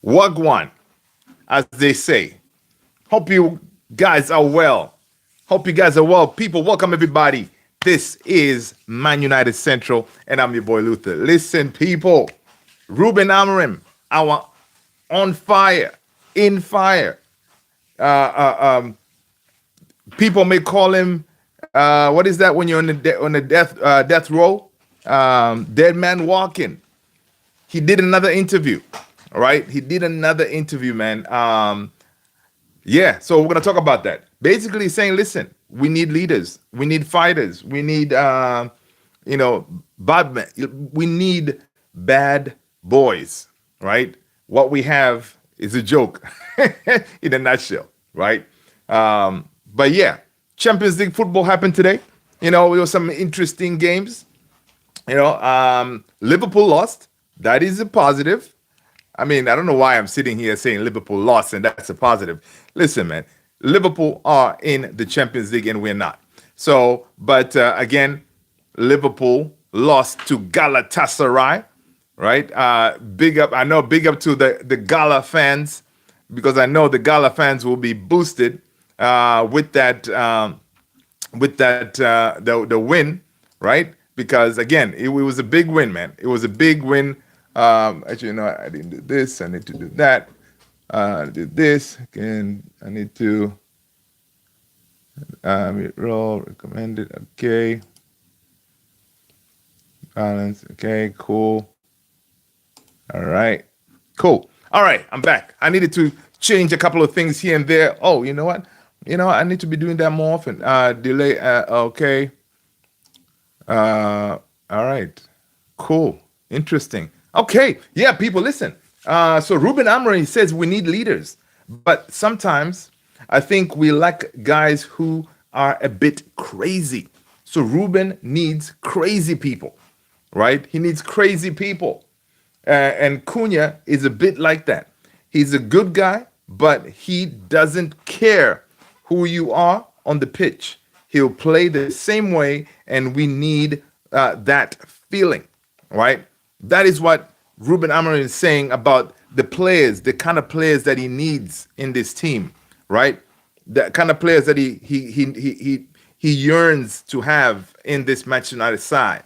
Wagwan, as they say. Hope you guys are well. Hope you guys are well. People, welcome everybody. This is Man United Central, and I'm your boy Luther. Listen, people, Ruben Amorim, our on fire, in fire. Uh, People may call him, what is that when you're on the death row? Dead man walking. He did another interview, all right? He did another interview, man. Yeah, so we're gonna talk about that. Basically, saying, listen, we need leaders, we need fighters, we need, bad men. We need bad boys, right? What we have is a joke, in a nutshell, right? But yeah, Champions League football happened today. There were some interesting games. Liverpool lost. That is a positive. I mean, I don't know why I'm sitting here saying Liverpool lost and that's a positive. Listen, man, Liverpool are in the Champions League and we're not. So, but again, Liverpool lost to Galatasaray, right? Big up, I know, big up to the Gala fans, because I know the Gala fans will be boosted with the win, right? Because again, it was a big win, man. It was a big win. Actually, no, I didn't do this. I need to do that. I did this again. I need to roll recommended. Okay, balance. Okay, cool. All right, cool. All right, I'm back. I needed to change a couple of things here and there. Oh, you know what? I need to be doing that more often. Delay. Okay. All right. Cool. Interesting. Okay. Yeah, people, listen. So Ruben Amorim says we need leaders, but sometimes I think we lack guys who are a bit crazy. So Ruben needs crazy people, right? He needs crazy people. And Cunha is a bit like that. He's a good guy, but he doesn't care who you are on the pitch. He'll play the same way, and we need that feeling, right? That is what Ruben Amorim is saying about the players, the kind of players that he needs in this team, right? The kind of players that he yearns to have in this Manchester United side,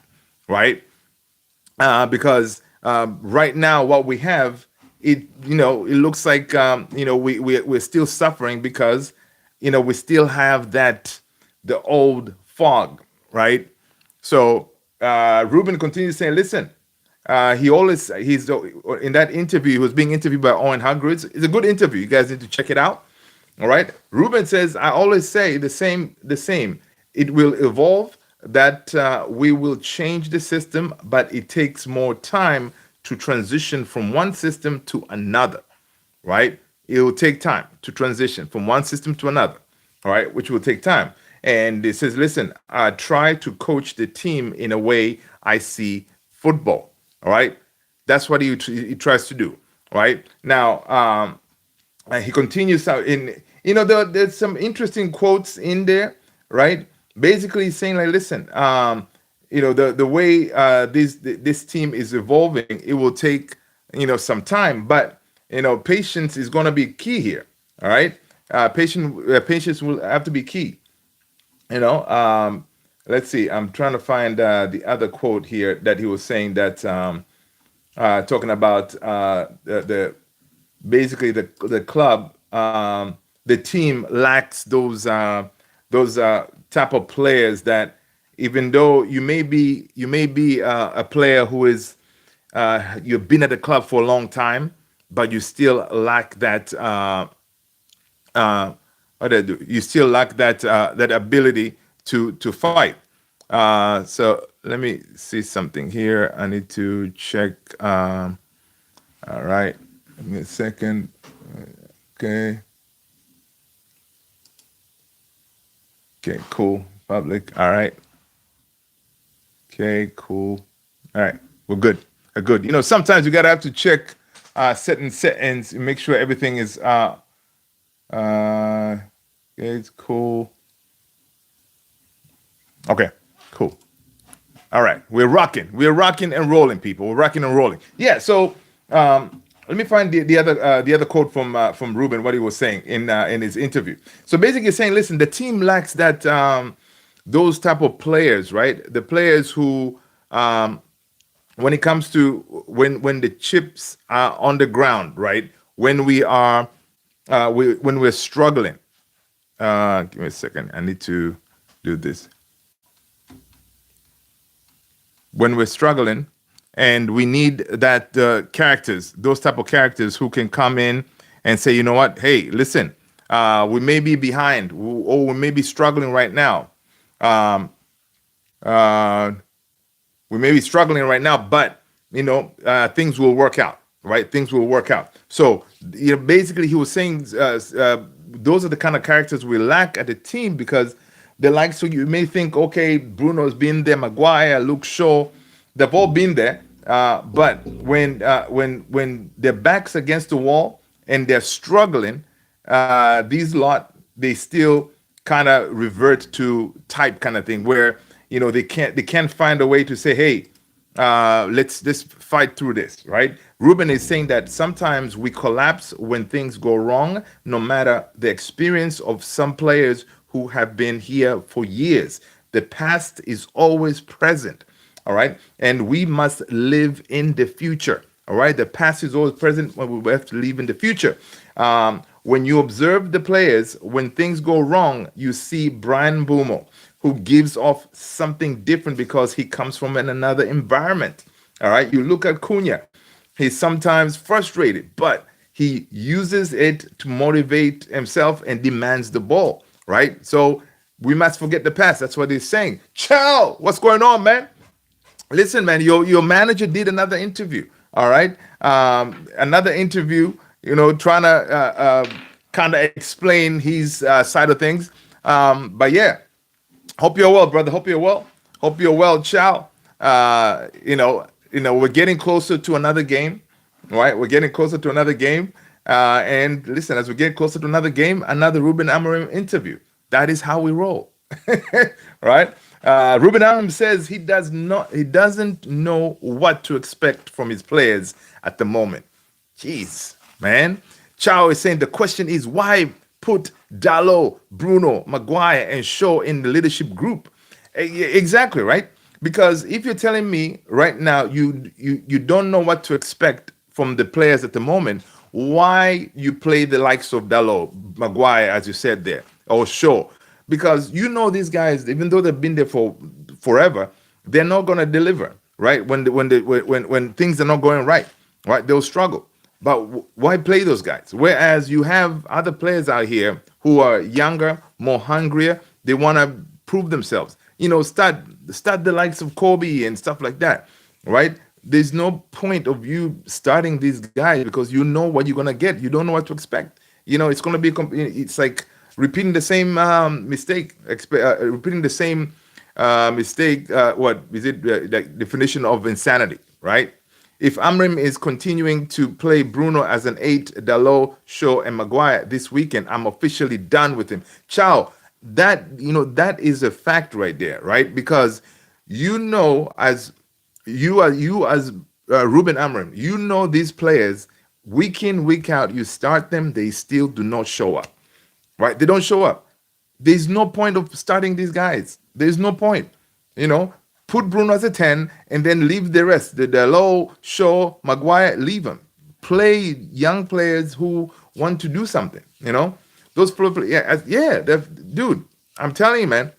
right? Because right now what we have, it looks like we're still suffering because we still have the old fog, right? So Ruben continues saying, listen, he's in that interview, he was being interviewed by Owen Hargreaves. It's a good interview. You guys need to check it out. All right. Ruben says, I always say the same. It will evolve, that we will change the system, but it takes more time to transition from one system to another, right? It will take time to transition from one system to another, all right, which will take time. And it says, listen, I try to coach the team in a way I see football, all right? That's what he tries to do, right? Now, he continues out there's some interesting quotes in there, right? Basically saying like, listen, the way this team is evolving, it will take, some time, but, patience is going to be key here, all right? Patience will have to be key. Let's see. I'm trying to find the other quote here that he was saying that talking about basically the club, the team lacks those type of players that, even though you may be a player who is you've been at the club for a long time, but you still lack that. You still lack that ability to fight. So let me see something here. I need to check. All right, give me a second. Okay. Okay, cool. Public. All right. Okay, cool. All right, we're good. We're good. Sometimes you gotta have to check certain settings and make sure everything is it's cool. Okay, cool. All right, we're rocking and rolling, people. We're rocking and rolling. Yeah. So let me find the other quote from Ruben, what he was saying in his interview. So basically, he's saying, listen, the team lacks that those type of players, right? The players who, when it comes to when the chips are on the ground, right? When we are when we're struggling. Give me a second. I need to do this. When we're struggling, and we need that characters, those type of characters who can come in and say, you know what, hey, listen, we may be behind, or we may be struggling right now. Um, uh, we may be struggling right now, but things will work out, right? Things will work out. So basically, he was saying those are the kind of characters we lack at the team, because the likes. So you may think, okay, Bruno's been there, Maguire, Luke Shaw, they've all been there. But when their backs against the wall and they're struggling, these lot they still kind of revert to type kind of thing, where they can't find a way to say, hey, let's just fight through this, right? Ruben is saying that sometimes we collapse when things go wrong, no matter the experience of some players who have been here for years. The past is always present, all right? And we must live in the future, all right? The past is always present, when we have to live in the future. When you observe the players, when things go wrong, you see Brian Bumo, who gives off something different because he comes from another environment. All right. You look at Cunha, he's sometimes frustrated, but he uses it to motivate himself and demands the ball. Right. So we must forget the past. That's what he's saying. Chow, what's going on, man? Listen, man, your manager did another interview. All right. Another interview, trying to kind of explain his side of things. But yeah, hope you're well, brother. Hope you're well. Hope you're well, Chow. We're getting closer to another game, right? We're getting closer to another game. And listen, as we get closer to another game, another Ruben Amorim interview. That is how we roll, right? Ruben Amorim says he doesn't know what to expect from his players at the moment. Jeez, man. Chow is saying the question is, why put Dalot, Bruno, Maguire, and Shaw in the leadership group? Exactly, right? Because if you're telling me right now you don't know what to expect from the players at the moment, why you play the likes of Dalot, Maguire, as you said there, or Shaw? Because these guys, even though they've been there for forever, they're not going to deliver, right? When things are not going right, they'll struggle. But why play those guys? Whereas you have other players out here who are younger, more hungrier. They want to prove themselves. Start the likes of Kobe and stuff like that, right? There's no point of you starting these guys because you know what you're gonna get. You don't know what to expect. It's gonna be. It's like repeating the same mistake. Repeating the same mistake. What is it? Like definition of insanity, right? If Amorim is continuing to play Bruno as an 8, Dalot, Shaw, and Maguire this weekend, I'm officially done with him. Ciao. That is a fact right there, right? Because as Ruben Amorim, these players week in, week out, you start them, they still do not show up, right? They don't show up. There's no point of starting these guys. There's no point, Put Bruno as a 10 and then leave the rest. The Dalot, Shaw, Maguire, leave them. Play young players who want to do something, Those players, dude, I'm telling you, man,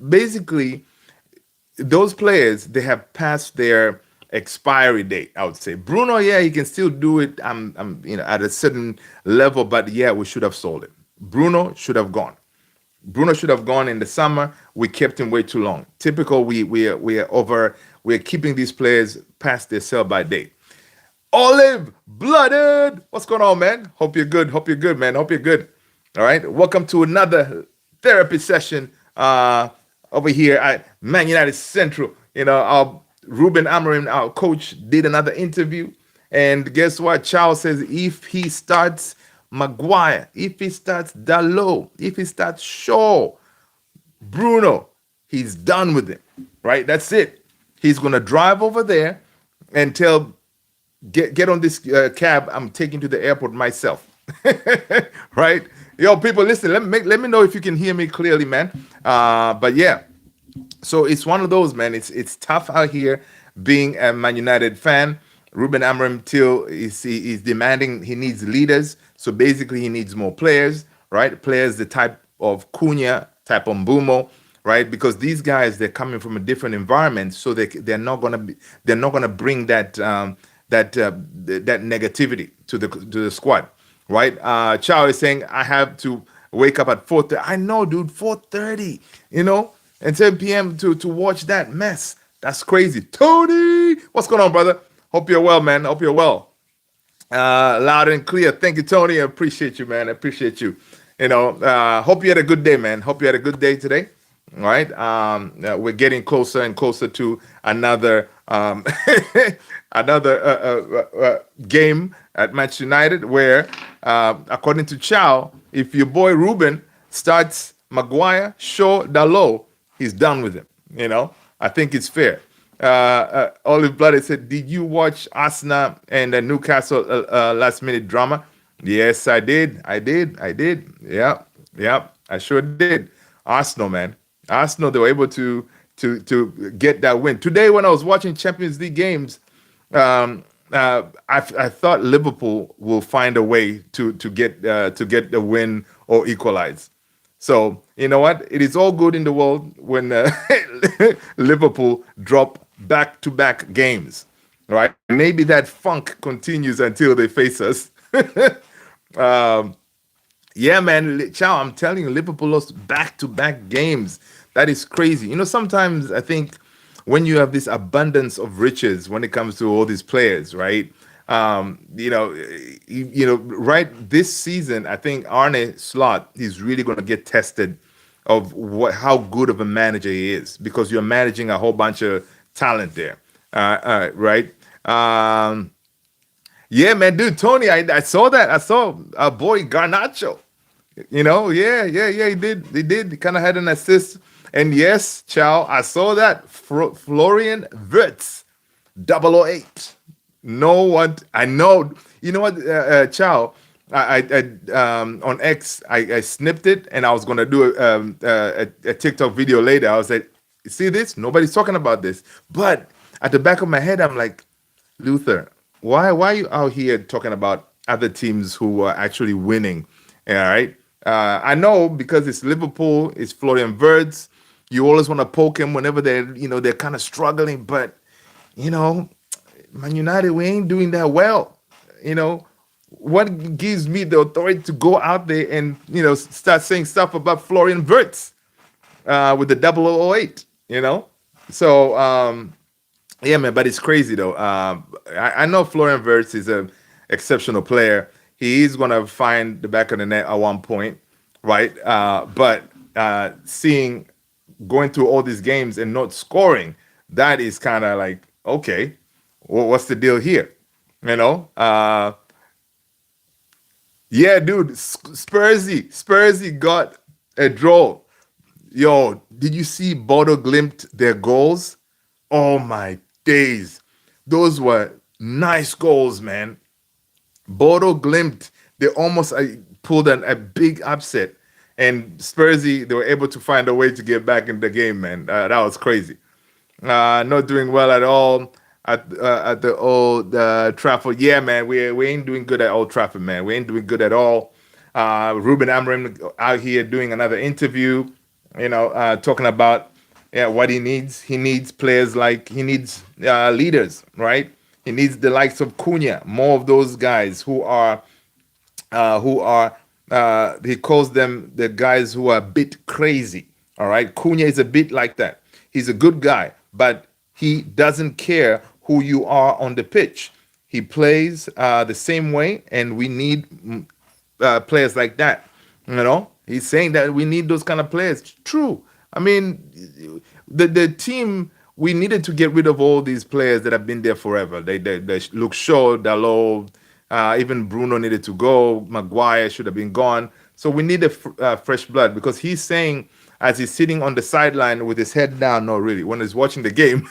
basically, those players, they have passed their expiry date, I would say. Bruno, yeah, he can still do it at a certain level, but yeah, we should have sold it. Bruno should have gone. Bruno should have gone in the summer. We kept him way too long. Typical. We're keeping these players past their sell-by date. Olive Blooded, what's going on, man? Hope you're good. Hope you're good, man. Hope you're good. All right. Welcome to another therapy session over here at Man United Central. Our Ruben Amorim, our coach, did another interview, and guess what? Charles says if he starts Maguire, if he starts Dalot, if he starts Shaw, Bruno, he's done with him, right? That's it. He's going to drive over there and tell get on this cab. I'm taking to the airport myself. Right? Yo, people, listen. Let me know if you can hear me clearly, man. But yeah, so it's one of those, man. It's tough out here being a Man United fan. Ruben Amorim till is demanding, he needs leaders. So basically, he needs more players, right? Players the type of Cunha, type of Mbumo, right? Because these guys, they're coming from a different environment, so they're not gonna bring that negativity to the squad, right? Chow is saying I have to wake up at 4:30. I know, dude, 4:30, and 10 p.m. to watch that mess. That's crazy. Tony, what's going on, brother? Hope you're well, man. Hope you're well. Loud and clear. Thank you, Tony. I appreciate you, man. I appreciate you. Hope you had a good day, man. Hope you had a good day today. All right. We're getting closer and closer to another another game at Manchester United, where, according to Chow, if your boy Ruben starts Maguire, Shaw, Dalot, he's done with him. I think it's fair. Olive Blooded said, "Did you watch Arsenal and Newcastle last minute drama?" Yes, I did. I did. Yeah. I sure did. Arsenal, man. Arsenal, they were able to get that win today. When I was watching Champions League games, I thought Liverpool will find a way to get the win or equalize. So you know what? It is all good in the world when Liverpool drop back-to-back games, right? Maybe that funk continues until they face us. um, yeah, man, Chow, I'm telling you, Liverpool lost back-to-back games. That is crazy. Sometimes I think when you have this abundance of riches when it comes to all these players, right? Right this season, I think Arne Slot is really going to get tested of how good of a manager he is, because you're managing a whole bunch of talent there, right? Yeah, man, dude, Tony, I saw that. I saw our boy Garnacho. Yeah, he did. He kind of had an assist. And yes, Chow, I saw that. Florian Wirtz, 008. No one, I know. You know what, Chow? On X, I snipped it, and I was gonna do a TikTok video later. I was like, "See this? Nobody's talking about this." But at the back of my head, I'm like, Luther, why are you out here talking about other teams who are actually winning? All right. I know, because it's Liverpool, it's Florian Wirtz. You always want to poke him whenever they're kind of struggling, but Man United, we ain't doing that well. What gives me the authority to go out there and start saying stuff about Florian Wirtz with the 008? So yeah, man. But it's crazy though. I know Florian Wirtz is an exceptional player. He is gonna find the back of the net at one point, right? But going through all these games and not scoring, that is kind of like, okay, well, what's the deal here? Yeah, dude, Spursy got a draw. Yo, did you see Bodo Glimt, their goals? Oh my days. Those were nice goals, man. Bodo Glimt, they almost pulled a big upset. And Spursy, they were able to find a way to get back in the game, man. That was crazy. Not doing well at all at the old Trafford. Yeah, man, we ain't doing good at Old Trafford, man. We ain't doing good at all. Ruben Amorim out here doing another interview, talking about what he needs. He needs players he needs leaders, right? He needs the likes of Cunha, more of those guys who are he calls them the guys who are a bit crazy. All right. Cunha is a bit like that. He's a good guy, but he doesn't care who you are on the pitch. He plays the same way, and we need players like that. He's saying that we need those kind of players. True. I mean, the team, we needed to get rid of all these players that have been there forever. They look Shaw, Dalot, even Bruno needed to go. Maguire should have been gone. So we need fresh blood, because he's saying, as he's sitting on the sideline with his head down, no, really, when he's watching the game,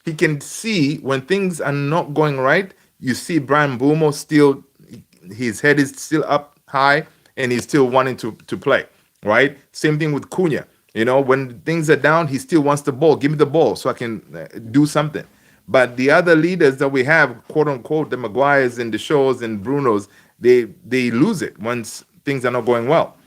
he can see when things are not going right. you see Brian Boomo still, his head is still up high, and he's still wanting to play, right? Same thing with Cunha. When things are down, he still wants the ball. Give me the ball so I can do something. But the other leaders that we have, quote unquote, the Maguires and the Shaws and Brunos, they lose it once things are not going well.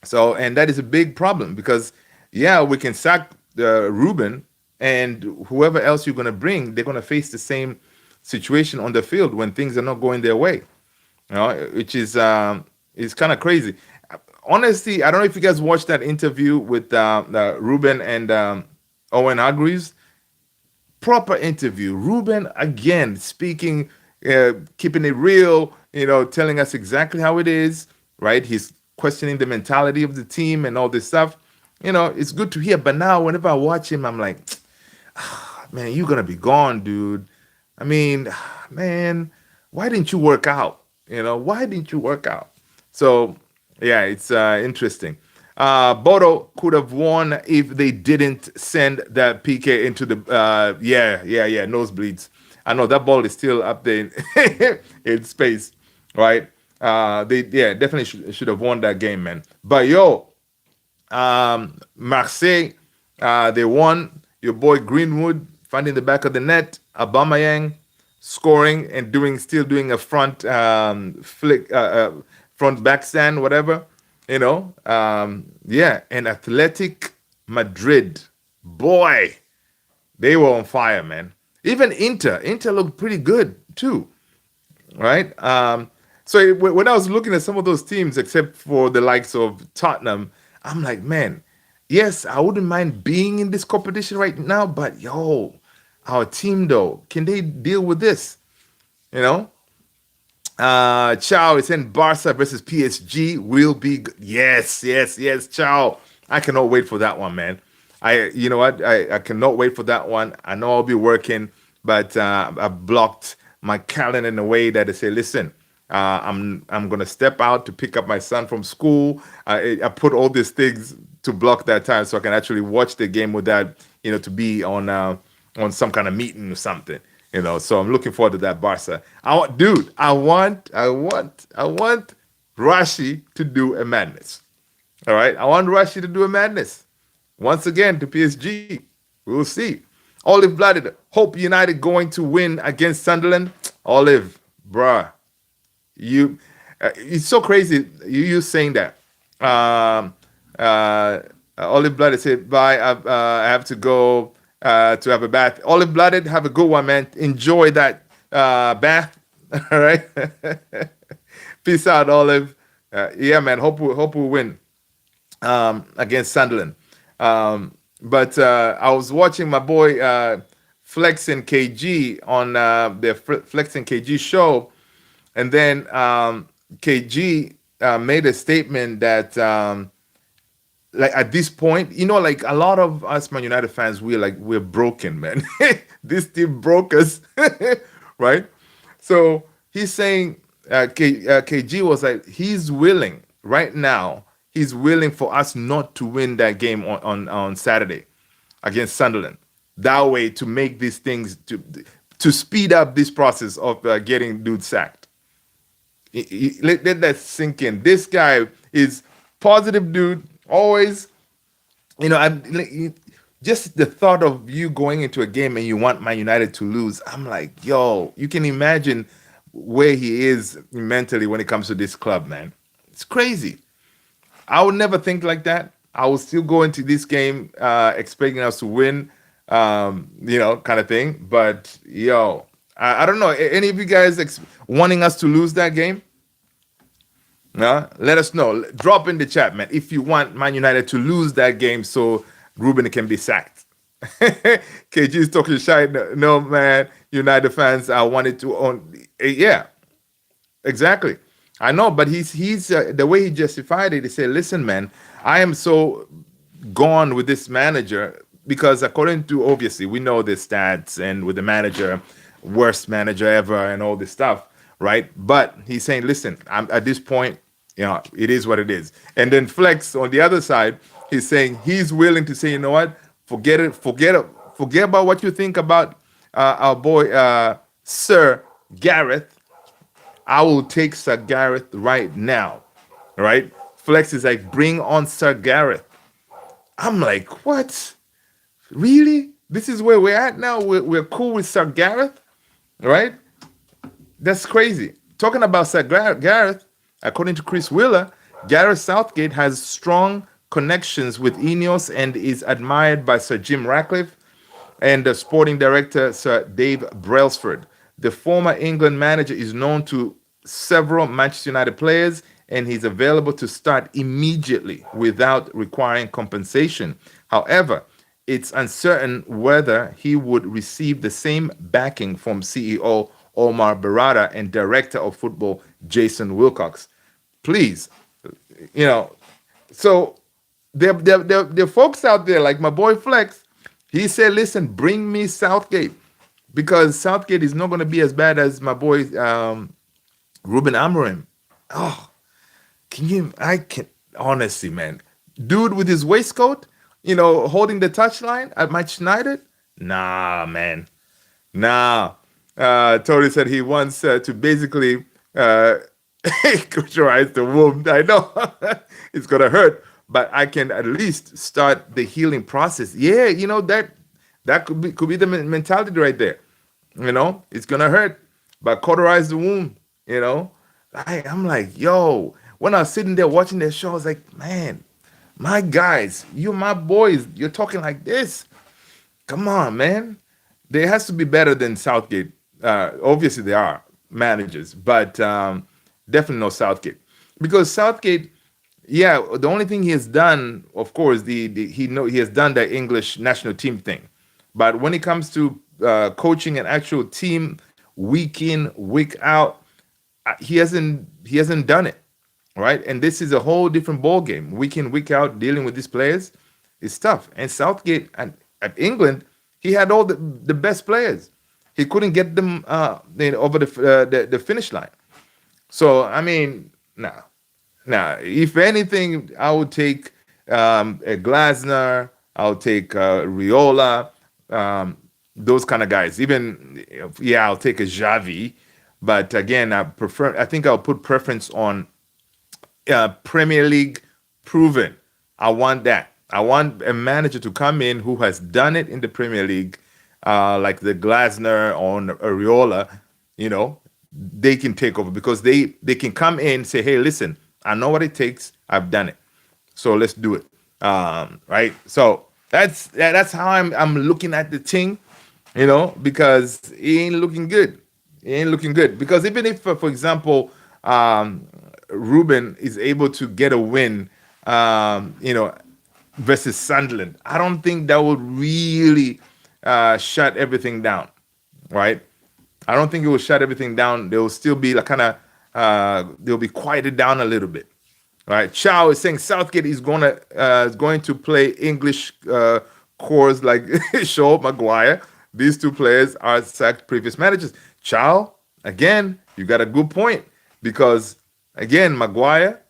So, and that is a big problem because, yeah, we can sack Ruben, and whoever else you're going to bring, they're going to face the same situation on the field when things are not going their way. Which is kind of crazy. Honestly, I don't know if you guys watched that interview with Ruben and Owen Hargreaves. Proper interview. Ruben again speaking, keeping it real. Telling us exactly how it is. Right? He's questioning the mentality of the team and all this stuff. It's good to hear. But now, whenever I watch him, I'm like, man, you're gonna be gone, dude. I mean, man, why didn't you work out? Why didn't you work out? So, yeah, it's interesting. Bodo could have won if they didn't send that PK into the nosebleeds. I know that ball is still up there in space, right? They definitely should have won that game, man. But yo, Marseille, they won. Your boy Greenwood finding the back of the net. Aubameyang scoring and still doing a front flick, front backstand, whatever. And Athletic Madrid, boy, they were on fire, man. Even Inter looked pretty good too, right? So when I was looking at some of those teams, except for the likes of Tottenham, I'm like, man, yes, I wouldn't mind being in this competition right now, but yo, our team though, can they deal with this? You know? Chow is saying Barca versus PSG will be good. Yes, Chow. I cannot wait for that one, man. You know what? I cannot wait for that one. I know I'll be working, but I blocked my calendar in a way that I say, listen, I'm gonna step out to pick up my son from school. I put all these things to block that time so I can actually watch the game without, to be on some kind of meeting or something. So I'm looking forward to that Barca. I want Rashi to do a madness. All right, I want Rashi to do a madness once again to PSG. We'll see. Olive Blooded, Hope United going to win against Sunderland. Olive, bruh, it's so crazy. You saying that. Olive Blooded said, "Bye. I have to go to have a bath." Olive Blooded, have a good one, man. Enjoy that bath. All right. Peace out, Olive. Yeah, man. Hope we win against Sunderland. But I was watching my boy Flex and KG on the Flex and KG show, and then KG made a statement that like at this point, like a lot of us Man United fans, we're broken, man. This team broke us, right? So he's saying KG was like he's willing right now. He's willing for us not to win that game on Saturday against Sunderland. That way to make these things to speed up this process of getting dude sacked. Let that sink in. This guy is positive, dude. Always, just the thought of you going into a game and you want Man United to lose. I'm like, yo, you can imagine where he is mentally when it comes to this club, man. It's crazy. I would never think like that. I would still go into this game expecting us to win, kind of thing. But yo, I don't know. Any of you guys wanting us to lose that game? No? Let us know. Drop in the chat, man, if you want Man United to lose that game so Ruben can be sacked. KG is talking shy. No, man. United fans, I wanted to own. Yeah, exactly. I know, but he's the way he justified it. He said, "Listen, man, I am so gone with this manager because according to obviously we know the stats and with the manager, worst manager ever and all this stuff, right? But he's saying, listen, I'm at this point, it is what it is. And then Flex on the other side, he's saying he's willing to say, you know what, forget about what you think about our boy Sir Gareth, I will take Sir Gareth right now. Right? Flex is like, bring on Sir Gareth. I'm like, what? Really? This is where we're at now? We're cool with Sir Gareth? Right? That's crazy. Talking about Sir Gareth, according to Chris Wheeler, Gareth Southgate has strong connections with Ineos and is admired by Sir Jim Ratcliffe and the sporting director, Sir Dave Brailsford. The former England manager is known to several Manchester United players and he's available to start immediately without requiring compensation. However, it's uncertain whether he would receive the same backing from CEO Omar Barada and director of football Jason Wilcox. Please, you know, so there are folks out there like my boy Flex. He said, listen, bring me Southgate because Southgate is not going to be as bad as my boy Ruben Amorim. Oh, can you? I can honestly, man. Dude with his waistcoat, holding the touchline at Manchester United. Nah, man. Nah. Tori said he wants to basically cauterize the wound. I know it's gonna hurt, but I can at least start the healing process. Yeah, that could be the mentality right there. It's gonna hurt, but cauterize the wound. I'm like, yo, when I was sitting there watching that show, I was like, man, my guys, you're my boys. You're talking like this. Come on, man. There has to be better than Southgate. Obviously, there are managers, but definitely no Southgate. Because Southgate, yeah, the only thing he has done, of course, he has done the English national team thing. But when it comes to coaching an actual team week in, week out, he hasn't done it, right? And this is a whole different ball game. Week in, week out, dealing with these players is tough. And Southgate at England, he had all the best players. He couldn't get them over the finish line. So I mean, nah. If anything, I would take a Glasner. I'll take Riola. Those kind of guys. Even yeah, I'll take a Xavi. But again, I think I'll put preference on Premier League proven. I want that. I want a manager to come in who has done it in the Premier League, like the Glasner or Ariola. They can take over because they can come in and say, hey, listen, I know what it takes. I've done it. So let's do it. Right. So that's how I'm looking at the thing, because it ain't looking good. It ain't looking good. Because even if, for example, Ruben is able to get a win, versus Sunderland, I don't think that would really shut everything down, right? I don't think it will shut everything down. There will still be like they'll be quieted down a little bit, right? Chow is saying Southgate is going to play English cores like Shaw, Maguire. These two players are sacked previous managers. Chow, again, you got a good point because again, Maguire,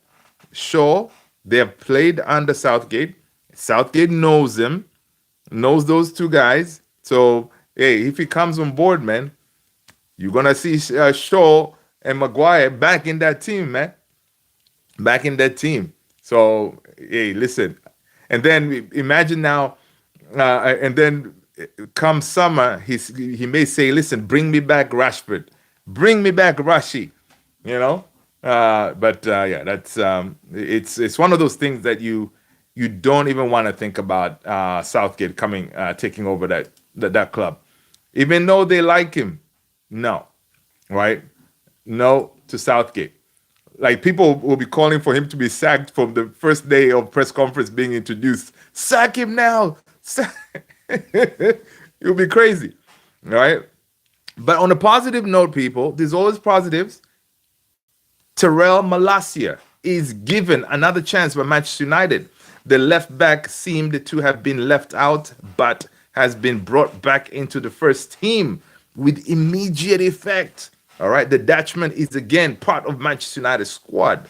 Shaw, they have played under Southgate. Southgate knows them, knows those two guys. So, hey, if he comes on board, man, you're going to see Shaw and Maguire back in that team, man. Back in that team. So, hey, listen. And then imagine now, and then come summer, he may say, listen, bring me back Rashford. Bring me back Rashi, But yeah, that's it's one of those things that you don't even want to think about Southgate taking over that club, even though they like him. No, right? No to Southgate. Like people will be calling for him to be sacked from the first day of press conference being introduced. Sack him now. You'll be crazy, right? But on a positive note, people, there's always positives. Terrell Malacia is given another chance by Manchester United. The left back seemed to have been left out, but has been brought back into the first team with immediate effect. All right, the Dutchman is again part of Manchester United squad.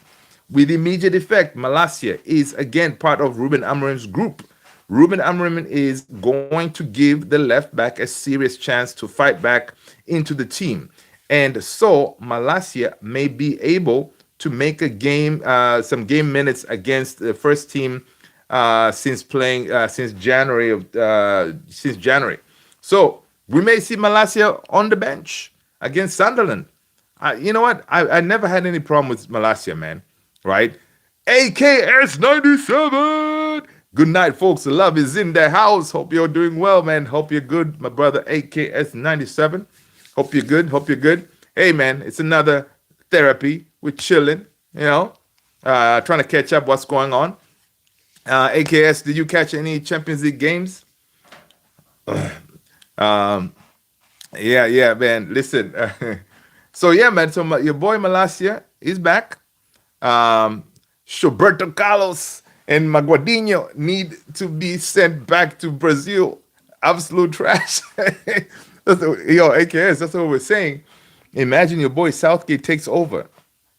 With immediate effect, Malacia is again part of Ruben Amorim's group. Ruben Amorim is going to give the left back a serious chance to fight back into the team. and so Malasia may be able to make a game, some game minutes against the first team since playing since January. So we may see Malasia on the bench against Sunderland. You know what? I never had any problem with Malasia, man. Right? AKS 97. Good night, folks. The love is in the house. Hope you're doing well, man. Hope you're good, my brother AKS 97. Hope you're good. Hope you're good. Hey, man, it's another therapy. We're chilling, trying to catch up what's going on. AKS, did you catch any Champions League games? Um, yeah, man. Listen. So, yeah, man. So, your boy Malasia is back. Roberto Carlos and Maguadinho need to be sent back to Brazil. Absolute trash. AKS, that's what we're saying. Imagine your boy Southgate takes over.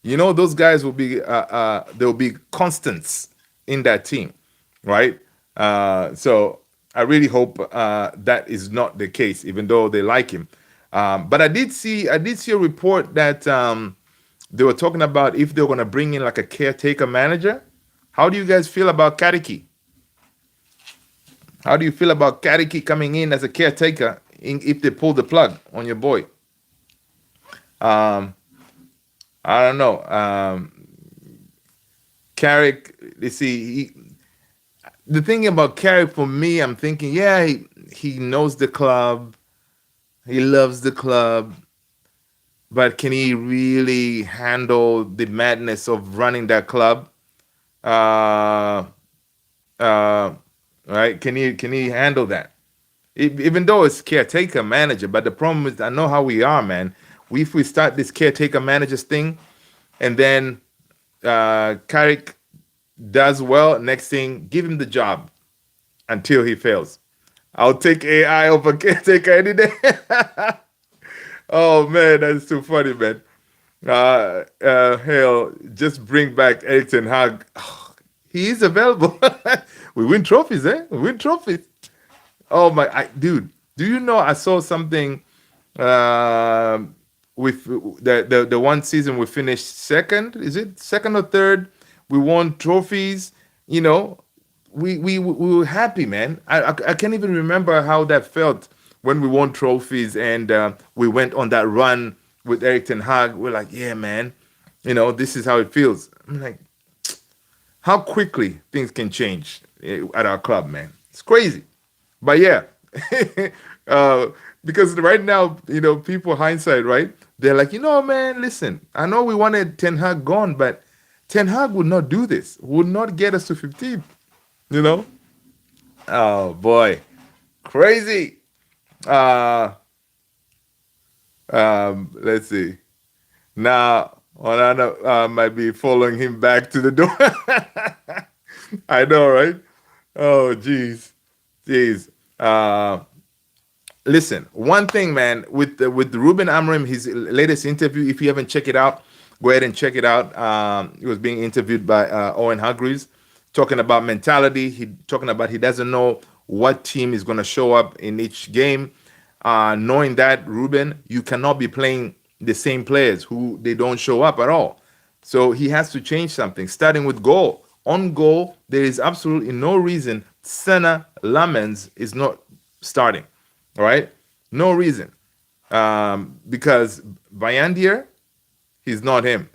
Those guys will be there will be constants in that team, right? So I really hope that is not the case, even though they like him. But I did see a report that they were talking about if they were going to bring in like a caretaker manager. How do you guys feel about Carrick? How do you feel about Carrick coming in as a caretaker if they pull the plug on your boy? Um, I don't know. Carrick, you see, the thing about Carrick for me, I'm thinking, yeah, he knows the club, he loves the club, but can he really handle the madness of running that club? Uh, uh, right? Can he handle that? Even though it's caretaker manager, but the problem is, I know how we are, man. If we start this caretaker managers thing, and then Carrick does well, next thing, give him the job until he fails. I'll take AI over caretaker any day. Oh man, that's too funny, man. Hell, just bring back Eric Ten Hag. He is available. We win trophies, eh? We win trophies. Oh my, dude, do you know I saw something with the one season we finished second? Is it second or third? We won trophies. You know, we were happy, man. I can't even remember how that felt when we won trophies and we went on that run with Eric Ten Hag. We're like, yeah, man. This is how it feels. I'm like, how quickly things can change at our club, man. It's crazy. But yeah, uh, because right now, people hindsight, right? They're like, man, listen, I know we wanted Ten Hag gone, but Ten Hag would not do this, would not get us to 15th, you know? Oh boy, crazy. Uh, let's see. Now, Onana might be following him back to the door. I know, right? Oh, jeez. Uh, Listen, one thing, man, with Ruben Amorim, his latest interview, if you haven't checked it out, go ahead and check it out. He was being interviewed by Owen Hargreaves, talking about mentality. He talking about he doesn't know what team is going to show up in each game. Knowing that, Ruben, you cannot be playing the same players who they don't show up at all. So he has to change something, starting with goal. On goal, there is absolutely no reason Senna Lamens is not starting. All right, no reason, because Bayandier, he's not him.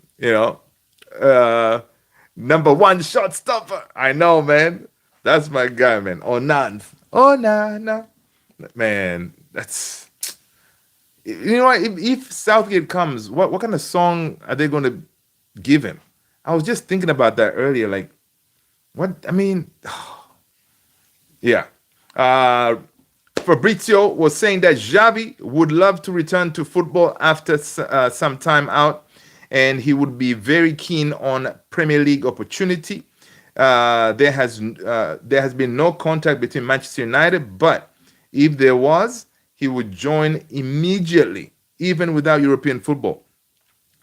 Number one shot stopper. I know, man. That's my guy, man. Onan. Oh no, man. That's what. If Southgate comes, what kind of song are they going to give him? I was just thinking about that earlier. Like, what? I mean, yeah. Fabrizio was saying that Xavi would love to return to football after some time out, and he would be very keen on Premier League opportunity. There has been no contact between Manchester United, but if there was, he would join immediately, even without European football.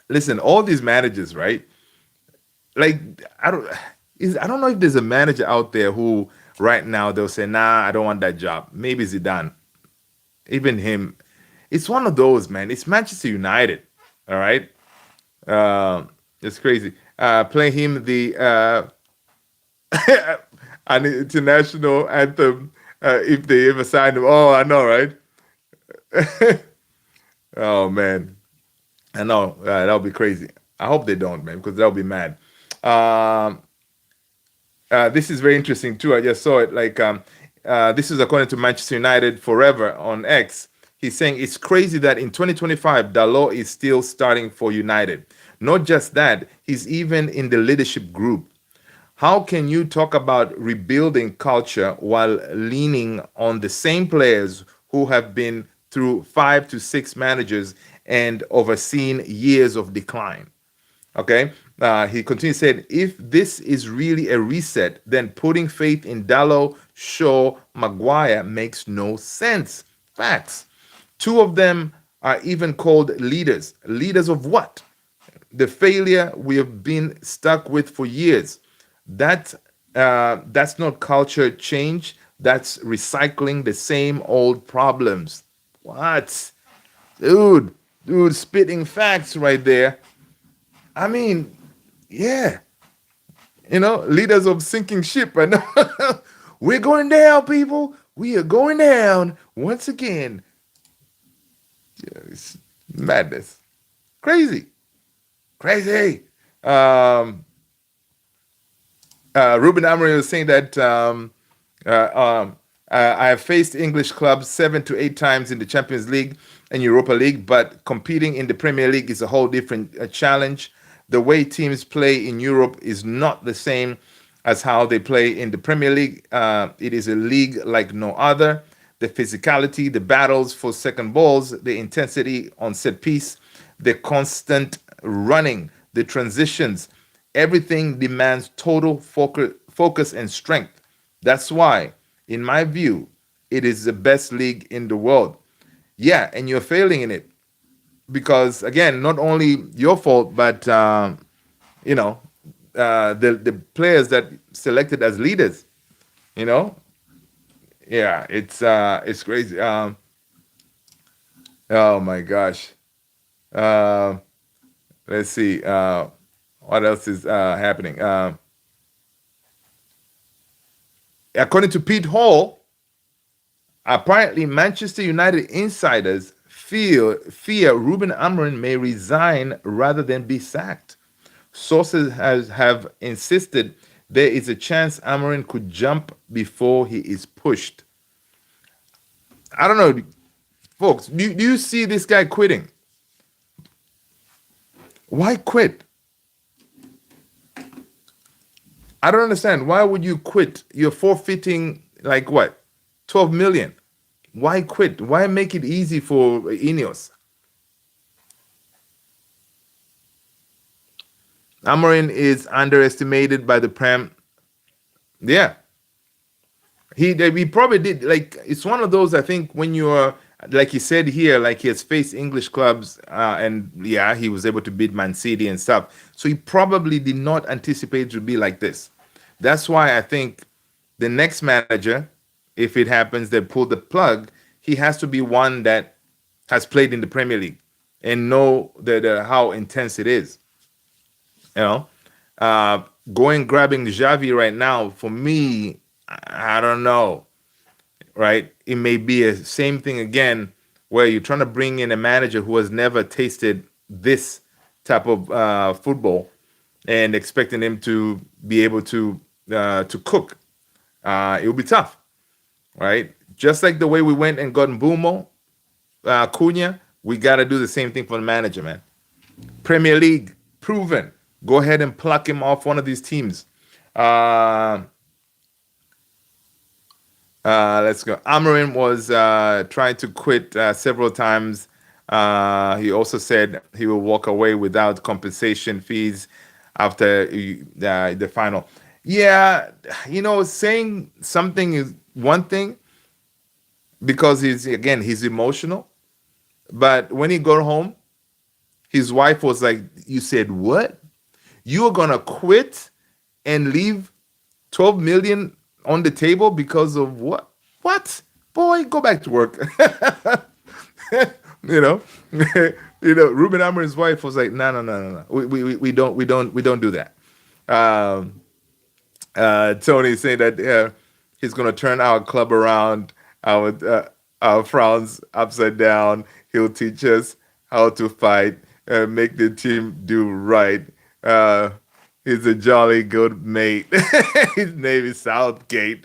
Listen, all these managers, right? Like, I don't know if there's a manager out there who right now they'll say, nah, I don't want that job. Maybe Zidane, even him. It's one of those, man. It's Manchester United. All right. It's crazy. Play him the an international anthem if they ever sign him. Oh, I know, right? Oh man, I know that'll be crazy. I hope they don't, man, because that'll be mad. Um, this is very interesting too. I just saw it. This is according to Manchester United Forever on X. He's saying it's crazy that in 2025, Dalot is still starting for United. Not just that, he's even in the leadership group. How can you talk about rebuilding culture while leaning on the same players who have been through 5 to 6 managers and overseen years of decline? Okay. He continues said, if this is really a reset, then putting faith in Dallo, Shaw, Maguire makes no sense. Facts. Two of them are even called leaders. Leaders of what? The failure we have been stuck with for years. That that's not culture change. That's recycling the same old problems. What, dude? Dude, spitting facts right there. I mean, yeah, leaders of sinking ship. I know. We're going down, people. We are going down once again. Yeah, it's madness. Crazy. Crazy. Um, Ruben Amorim was saying that I have faced English clubs 7 to 8 times in the Champions League and Europa League, but competing in the Premier League is a whole different challenge. The way teams play in Europe is not the same as how they play in the Premier League. It is a league like no other. The physicality, the battles for second balls, the intensity on set piece, the constant running, the transitions, everything demands total focus and strength. That's why, in my view, it is the best league in the world. Yeah, and you're failing in it because, again, not only your fault, but you know, the players that selected as leaders. You know, yeah, it's crazy. Oh my gosh. Uh, let's see. What else is happening? According to Pete Hall, apparently Manchester United insiders fear Ruben Amorim may resign rather than be sacked. Sources have insisted there is a chance Amorim could jump before he is pushed. I don't know, folks. Do you see this guy quitting? Why quit? I don't understand. Why would you quit? You're forfeiting like what? 12 million. Why quit? Why make it easy for Ineos? Amorim is underestimated by the Prem. Yeah, he probably did. Like it's one of those. I think when you're like he said here, like he has faced English clubs, and yeah, he was able to beat Man City and stuff. So he probably did not anticipate it to be like this. That's why I think the next manager, if it happens, they pull the plug. He has to be one that has played in the Premier League and know how intense it is. You know, going grabbing Xavi right now for me, I don't know. Right, it may be a same thing again where you're trying to bring in a manager who has never tasted this type of football and expecting him to be able to cook. It will be tough, right? Just like the way we went and got Mbumo, Cunha, we got to do the same thing for the manager, man. Premier League, proven. Go ahead and pluck him off one of these teams. Uh, let's go. Amorim was trying to quit several times. He also said he will walk away without compensation fees after the final. Yeah, saying something is one thing because he's emotional. But when he got home, his wife was like, "You said what? You are gonna quit and leave 12 million on the table because of what? What? Boy, go back to work." you know, Ruben Amorim's wife was like, no, no, no, no, no. We don't do that. Um, Tony saying that he's going to turn our club around, our frowns upside down. He'll teach us how to fight, make the team do right. Uh, he's a jolly good mate. His name is Southgate.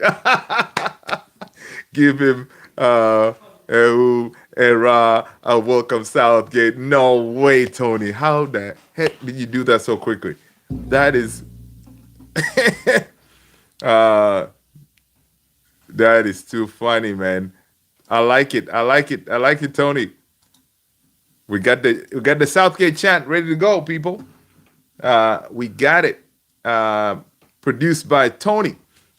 Give him a welcome Southgate. No way, Tony. How the heck did you do that so quickly? That is uh, that is too funny, man. I like it. I like it. I like it, Tony. We got the Southgate chant ready to go, people. We got it. Uh, Produced by Tony.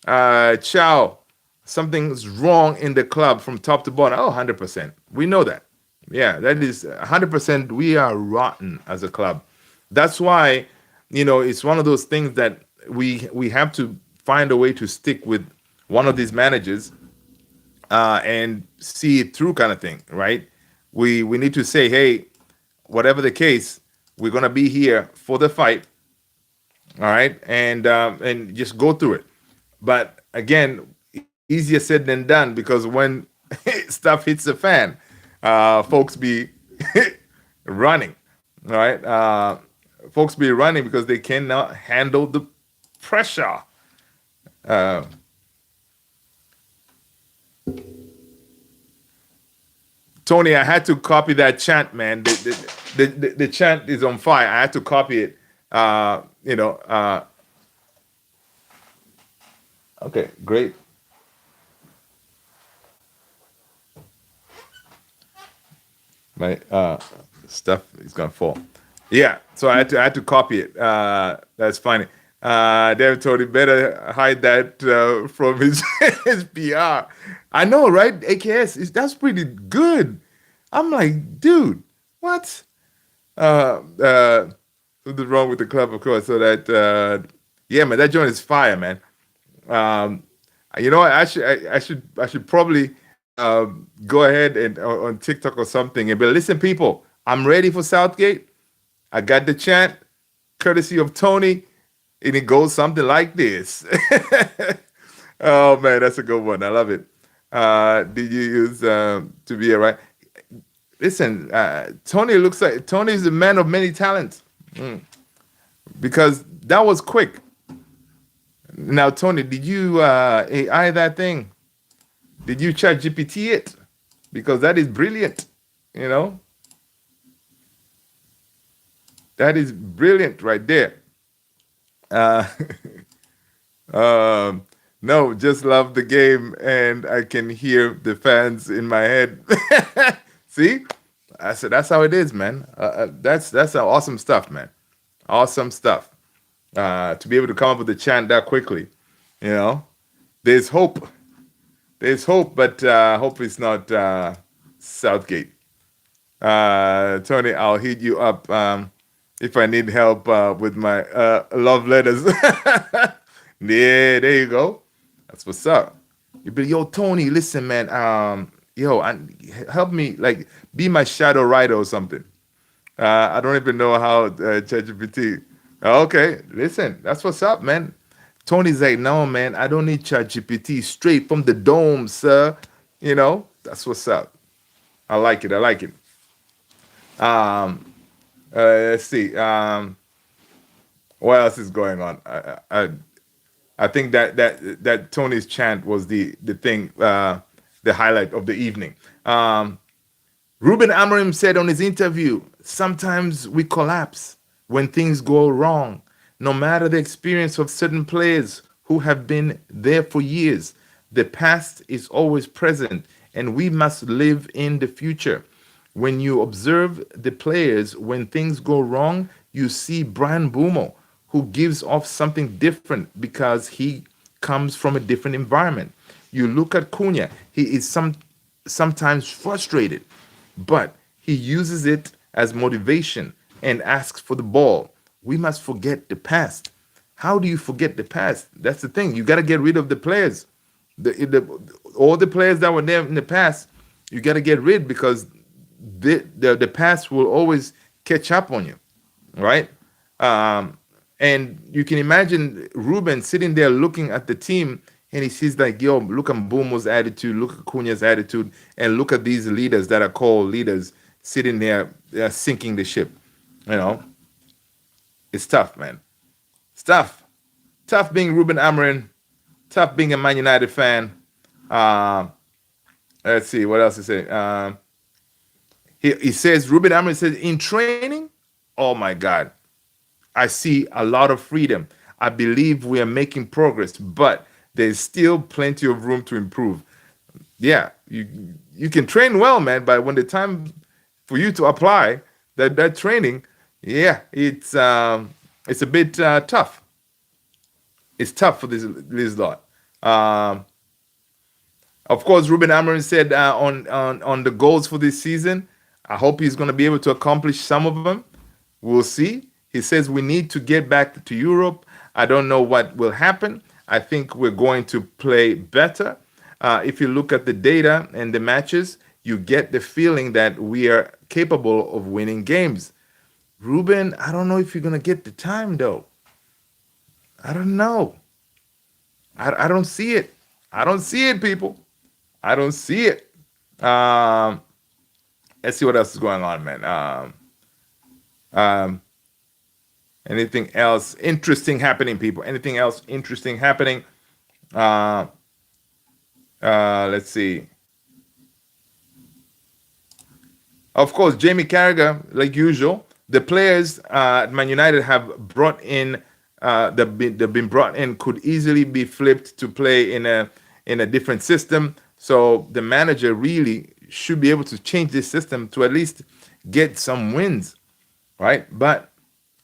Ciao. Something's wrong in the club from top to bottom. Oh, 100%. We know that. Yeah, that is 100%. We are rotten as a club. That's why, it's one of those things that we have to find a way to stick with one of these managers and see it through, kind of thing, right? We need to say, hey, whatever the case, we're gonna be here for the fight, all right, and just go through it. But again, easier said than done, because when stuff hits the fan, folks be running, all right? Folks be running because they cannot handle the pressure. Uh, Tony, I had to copy that chant, man. The chant is on fire. I had to copy it. Okay, great. My stuff is gonna fall. Yeah, so I had to copy it. That's funny. David Tony better hide that from his his PR. I know, right? AKS that's pretty good. I'm like, dude, what? Something's wrong with the club, of course. So that, yeah, man, that joint is fire, man. Um, you know what? I should probably go ahead and on TikTok or something and be like, listen, people, I'm ready for Southgate. I got the chant, courtesy of Tony, and it goes something like this. Oh man, that's a good one. I love it. Did you use to be a right? Listen, Tony looks like Tony's a man of many talents. Because that was quick. Now, Tony, did you AI that thing? Did you chat GPT it? Because that is brilliant. You know, that is brilliant right there. Uh, no, just love the game, and I can hear the fans in my head. See, I said that's how it is, man. That's awesome stuff, man. Awesome stuff. To be able to come up with a chant that quickly, you know, there's hope. There's hope, but hope is not Southgate. Tony, I'll hit you up if I need help with my love letters. Yeah, there you go. That's what's up. You be, yo, Tony, listen, man. Help me, like, be my shadow writer or something. I don't even know how ChatGPT. Okay, listen, that's what's up, man. Tony's like, no, man, I don't need ChatGPT, straight from the dome, sir. You know, that's what's up. I like it. I like it. Um, let's see. What else is going on? I think that Tony's chant was the thing, the highlight of the evening. Ruben Amorim said on his interview, sometimes we collapse when things go wrong, no matter the experience of certain players who have been there for years. The past is always present, and we must live in the future. When you observe the players, when things go wrong, you see Brian Bumo, who gives off something different because he comes from a different environment. You look at Cunha, he is sometimes frustrated, but he uses it as motivation and asks for the ball. We must forget the past. How do you forget the past? That's the thing. You got to get rid of the players. All the players that were there in the past, you got to get rid because the past will always catch up on you, right? And you can imagine Ruben sitting there looking at the team, and he sees like, yo, look at Mbumo's attitude, look at Cunha's attitude, and look at these leaders that are called leaders sitting there sinking the ship. You know, it's tough, man. It's tough. Tough being Ruben Amorim. Tough being a Man United fan. Uh, let's see what else he said. He says Ruben Amorim says in training, oh my God, I see a lot of freedom. I believe we are making progress, but there's still plenty of room to improve. Yeah, you can train well, man, but when the time for you to apply that training, yeah, it's a bit tough. It's tough for this lot. Um, of course, Ruben Amorim said on the goals for this season, I hope he's going to be able to accomplish some of them. We'll see. He says we need to get back to Europe. I don't know what will happen. I think we're going to play better. If you look at the data and the matches, you get the feeling that we are capable of winning games. Ruben, I don't know if you're going to get the time, though. I don't know. I don't see it. I don't see it, people. I don't see it. Um, let's see what else is going on, man. Um, anything else interesting happening, people? Anything else interesting happening? Uh, let's see. Of course, Jamie Carragher, like usual. The players at Man United have brought in. They've been brought in could easily be flipped to play in a different system. So the manager really should be able to change this system to at least get some wins, right? But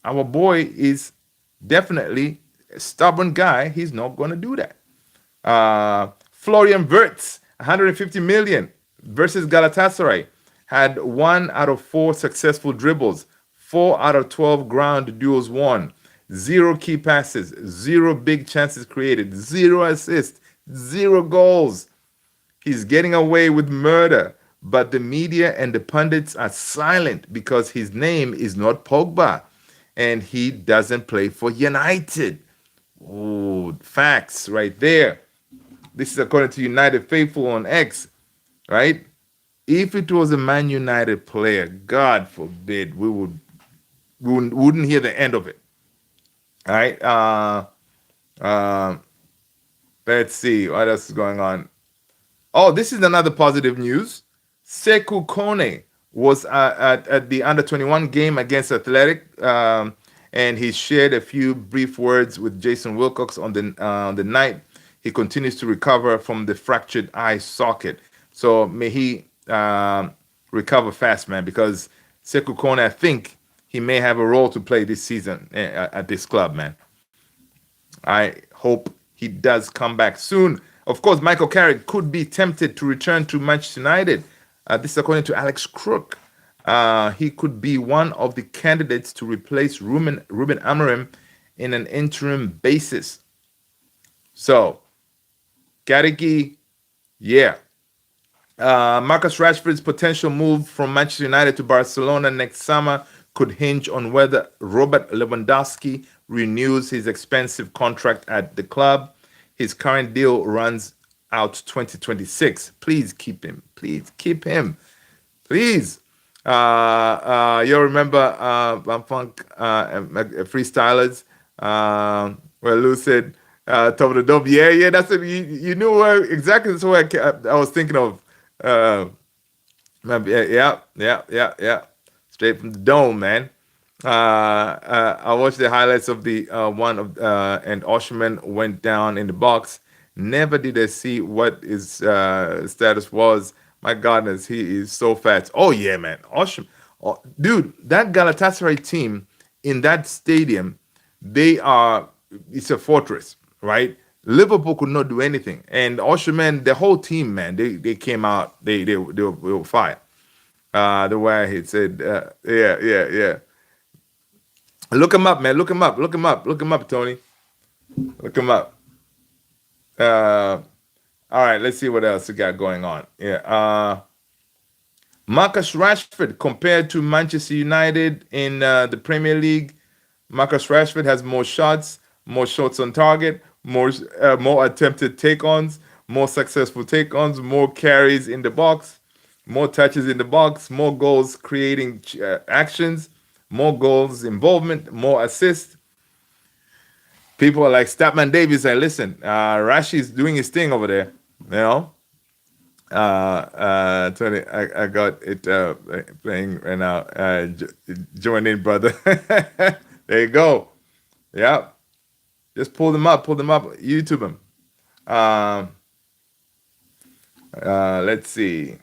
our boy is definitely a stubborn guy. He's not going to do that. Florian Wirtz, 150 million versus Galatasaray, had 1 out of 4 successful dribbles, 4 out of 12 ground duels won, 0 key passes, 0 big chances created, 0 assists, 0 goals. He's getting away with murder, but the media and the pundits are silent because his name is not Pogba and he doesn't play for United. Oh, facts right there. This is according to United Faithful on X, right? If it was a Man United player, God forbid, we wouldn't hear the end of it. All right. Uh, let's see what else is going on. Oh, this is another positive news. Sekou Kone was at the under 21 game against Athletic, and he shared a few brief words with Jason Wilcox on the night. He continues to recover from the fractured eye socket. So may he recover fast, man, because Sekou Kone, I think he may have a role to play this season at this club, man. I hope he does come back soon. Of course, Michael Carrick could be tempted to return to Manchester United. This is according to Alex Crook. He could be one of the candidates to replace Ruben Amorim in an interim basis. So, Carrick, yeah. Marcus Rashford's potential move from Manchester United to Barcelona next summer could hinge on whether Robert Lewandowski renews his expensive contract at the club. His current deal runs out 2026. Please keep him. Please keep him. Please. You remember Funk Freestylers, where Lou said, top of the dome. Yeah, that's it. You knew where exactly. That's what I was thinking of. Yeah. Straight from the dome, man. I watched the highlights of the one of and Oshman went down in the box. Never did I see what his status was. My goodness, he is so fat. Oh yeah, man, Oshman, dude, that Galatasaray team in that stadium, it's a fortress, right? Liverpool could not do anything, and Oshman, the whole team, man, they came out, they were fire. The way he said, yeah. Look him up, man. Look him up, Tony. Look him up. All right, let's see what else we got going on. Yeah. Marcus Rashford compared to Manchester United in the Premier League. Marcus Rashford has more shots on target, more attempted take-ons, more successful take-ons, more carries in the box, more touches in the box, more goals creating actions, more goals involvement, more assists. People are like Statman Davis and listen, Rashi's doing his thing over there, you know. Tony, I got it playing right now. Join in, brother. There you go. Yeah, just pull them up, YouTube them. Um, let's see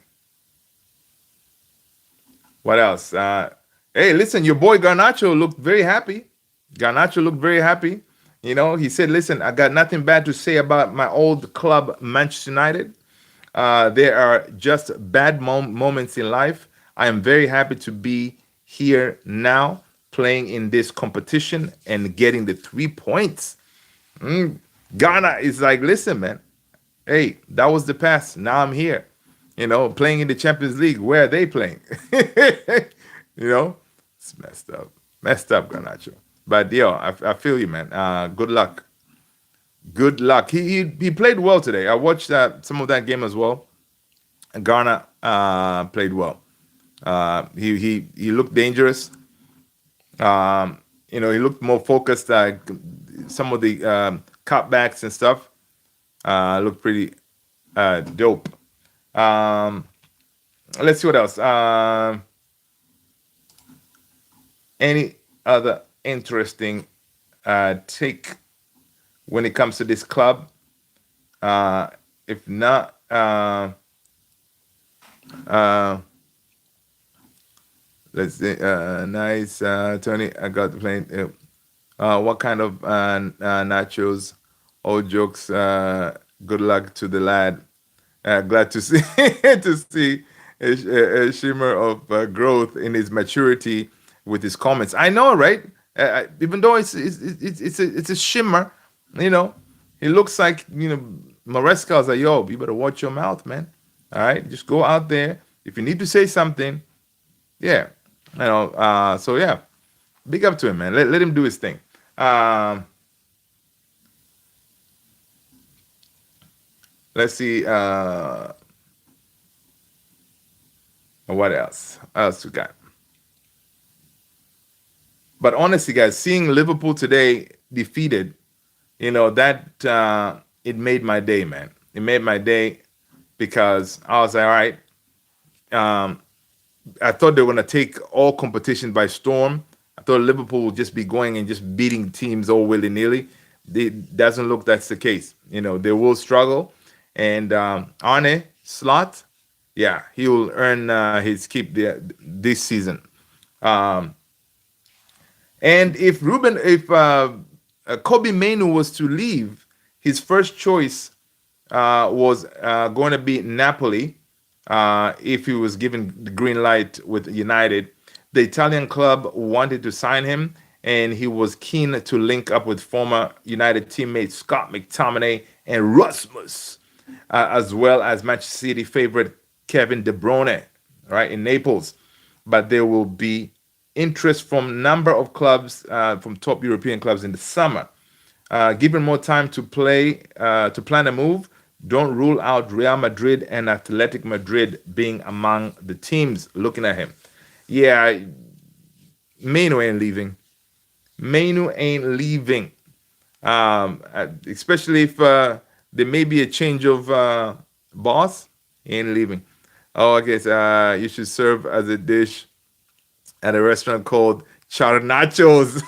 what else. Hey, listen, your boy Garnacho looked very happy. Garnacho looked very happy. You know, he said, "Listen, I got nothing bad to say about my old club, Manchester United. There are just bad moments in life. I am very happy to be here now, playing in this competition and getting the 3 points." Ghana is like, listen, man. Hey, that was the past. Now I'm here. You know, playing in the Champions League. Where are they playing? You know, it's messed up, Garnacho. But yo, I feel you, man. Good luck. Good luck. He played well today. I watched some of that game as well. Ghana played well. He looked dangerous. You know, he looked more focused. Some of the cutbacks and stuff looked pretty dope. Let's see what else. Any other interesting take when it comes to this club? If not, let's see. Nice, Tony. I got the plane. What kind of nachos? All jokes. Good luck to the lad. Glad to see to see a shimmer of growth in his maturity with his comments. I know, right? Even though it's a shimmer, you know, he looks like, you know, Maresca's like, yo, you better watch your mouth, man. All right, just go out there. If you need to say something, yeah, you know. So yeah, big up to him, man. Let him do his thing. Let's see. What else? What else we got? But honestly, guys, seeing Liverpool today defeated, you know, that it made my day, man. It made my day because I was like, all right. I thought they were going to take all competition by storm. I thought Liverpool would just be going and just beating teams all willy-nilly. It doesn't look that's the case. You know, they will struggle. And Arne Slot, yeah, he will earn his keep this season. And if Kobe Mainoo was to leave, his first choice was going to be Napoli if he was given the green light with United. The Italian club wanted to sign him, and he was keen to link up with former United teammates Scott McTominay and Rasmus, as well as Manchester City favorite Kevin De Bruyne, right, in Naples. But there will be interest from a number of clubs, from top European clubs in the summer. Given more time to plan a move, don't rule out Real Madrid and Athletic Madrid being among the teams looking at him. Yeah, Mainoo ain't leaving. Mainoo ain't leaving. Especially if there may be a change of boss, he ain't leaving. Oh, I guess you should serve as a dish at a restaurant called Charnachos.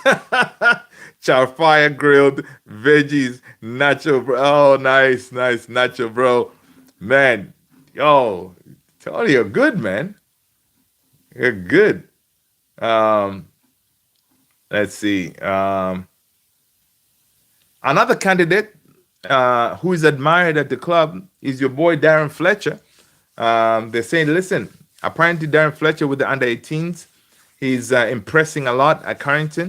Charfire grilled veggies, nacho, bro. Oh, nice, nacho, bro. Man, yo, Tony, you're good, man. You're good. Let's see. Another candidate who is admired at the club is your boy Darren Fletcher. They're saying, listen, apparently Darren Fletcher with the under-18s, he's impressing a lot at Carrington.